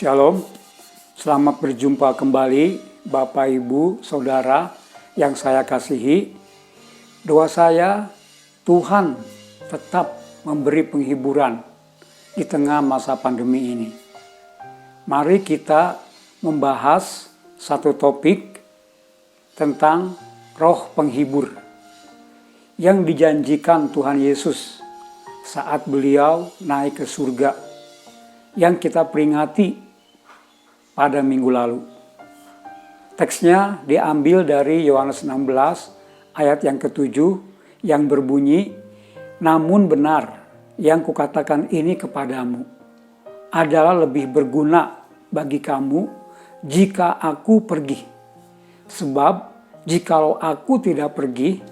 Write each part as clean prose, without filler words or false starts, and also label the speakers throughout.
Speaker 1: Shalom, selamat berjumpa kembali Bapak, Ibu, Saudara yang saya kasihi. Doa saya, Tuhan tetap memberi penghiburan di tengah masa pandemi ini. Mari kita membahas satu topik tentang roh penghibur yang dijanjikan Tuhan Yesus saat beliau naik ke surga, yang kita peringati pada minggu lalu. Teksnya diambil dari Yohanes 16 ayat yang ke-7 yang berbunyi, "Namun benar yang kukatakan ini kepadamu adalah lebih berguna bagi kamu jika aku pergi. Sebab jikalau aku tidak pergi,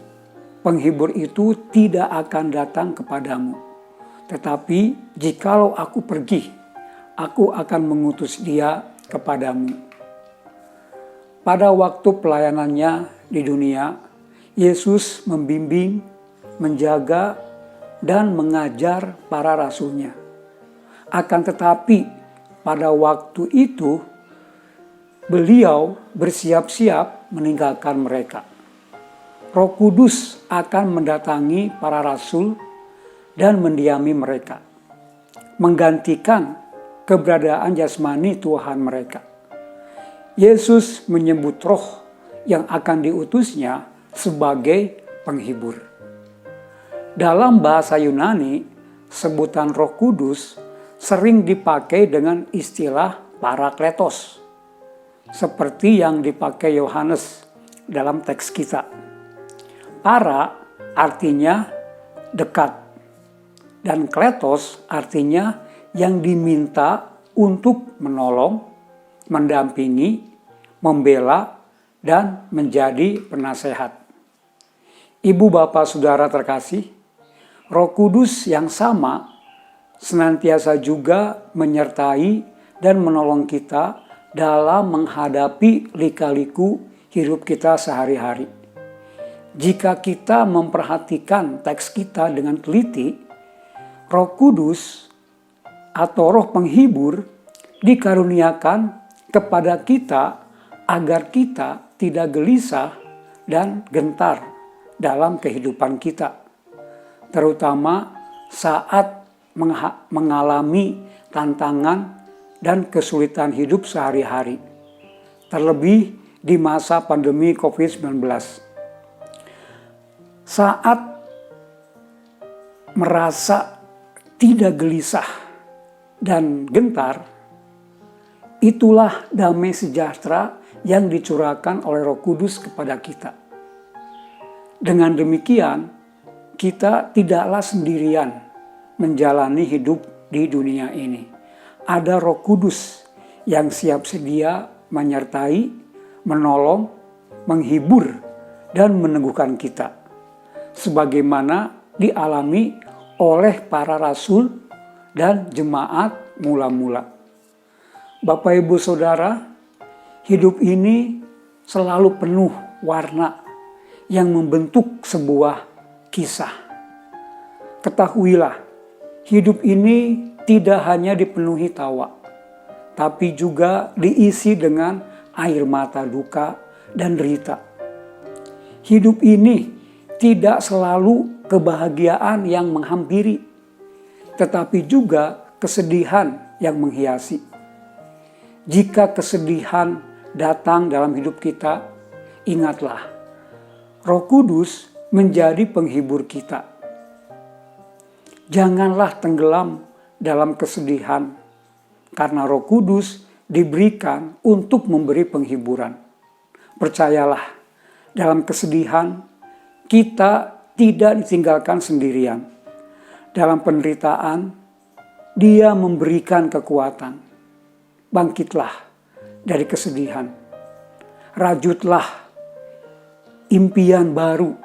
Speaker 1: penghibur itu tidak akan datang kepadamu. Tetapi jikalau aku pergi, aku akan mengutus dia kepadamu." Pada waktu pelayanannya di dunia, Yesus membimbing, menjaga, dan mengajar para rasulnya. Akan tetapi pada waktu itu, beliau bersiap-siap meninggalkan mereka. Roh Kudus akan mendatangi para rasul dan mendiami mereka, menggantikan keberadaan jasmani Tuhan mereka. Yesus menyebut roh yang akan diutusnya sebagai penghibur. Dalam bahasa Yunani, sebutan Roh Kudus sering dipakai dengan istilah parakletos, seperti yang dipakai Yohanes dalam teks kita. Para artinya dekat, dan kletos artinya yang diminta untuk menolong, mendampingi, membela, dan menjadi penasehat. Ibu, bapak, saudara terkasih, Roh Kudus yang sama senantiasa juga menyertai dan menolong kita dalam menghadapi lika-liku hidup kita sehari-hari. Jika kita memperhatikan teks kita dengan teliti, Roh Kudus atau roh penghibur dikaruniakan kepada kita agar kita tidak gelisah dan gentar dalam kehidupan kita, terutama saat mengalami tantangan dan kesulitan hidup sehari-hari, terlebih di masa pandemi COVID-19. Saat merasa tidak gelisah dan gentar, itulah damai sejahtera yang dicurahkan oleh Roh Kudus kepada kita. Dengan demikian, kita tidaklah sendirian menjalani hidup di dunia ini. Ada Roh Kudus yang siap sedia menyertai, menolong, menghibur, dan meneguhkan kita, sebagaimana dialami oleh para rasul dan jemaat mula-mula. Bapak, Ibu, Saudara, hidup ini selalu penuh warna yang membentuk sebuah kisah. Ketahuilah, hidup ini tidak hanya dipenuhi tawa, tapi juga diisi dengan air mata duka dan derita. Hidup ini tidak selalu kebahagiaan yang menghampiri, tetapi juga kesedihan yang menghiasi. Jika kesedihan datang dalam hidup kita, ingatlah, Roh Kudus menjadi penghibur kita. Janganlah tenggelam dalam kesedihan, karena Roh Kudus diberikan untuk memberi penghiburan. Percayalah, dalam kesedihan kita tidak ditinggalkan sendirian. Dalam penderitaan, Dia memberikan kekuatan. Bangkitlah dari kesedihan. Rajutlah impian baru,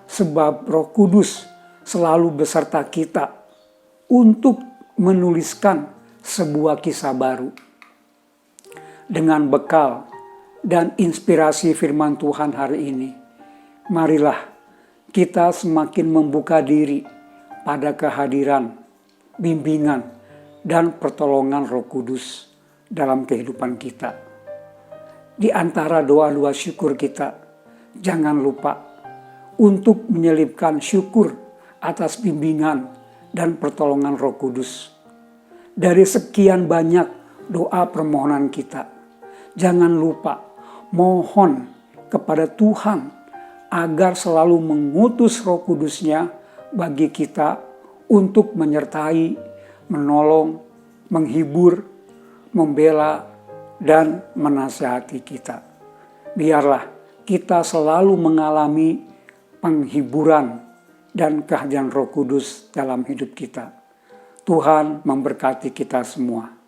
Speaker 1: sebab Roh Kudus selalu beserta kita untuk menuliskan sebuah kisah baru. Dengan bekal dan inspirasi firman Tuhan hari ini, marilah kita semakin membuka diri pada kehadiran, bimbingan, dan pertolongan Roh Kudus dalam kehidupan kita. Di antara doa-doa syukur kita, jangan lupa untuk menyelipkan syukur atas bimbingan dan pertolongan Roh Kudus. Dari sekian banyak doa permohonan kita, jangan lupa mohon kepada Tuhan agar selalu mengutus Roh Kudus-Nya bagi kita untuk menyertai, menolong, menghibur, membela, dan menasihati kita. Biarlah kita selalu mengalami penghiburan dan kehadiran Roh Kudus dalam hidup kita. Tuhan memberkati kita semua.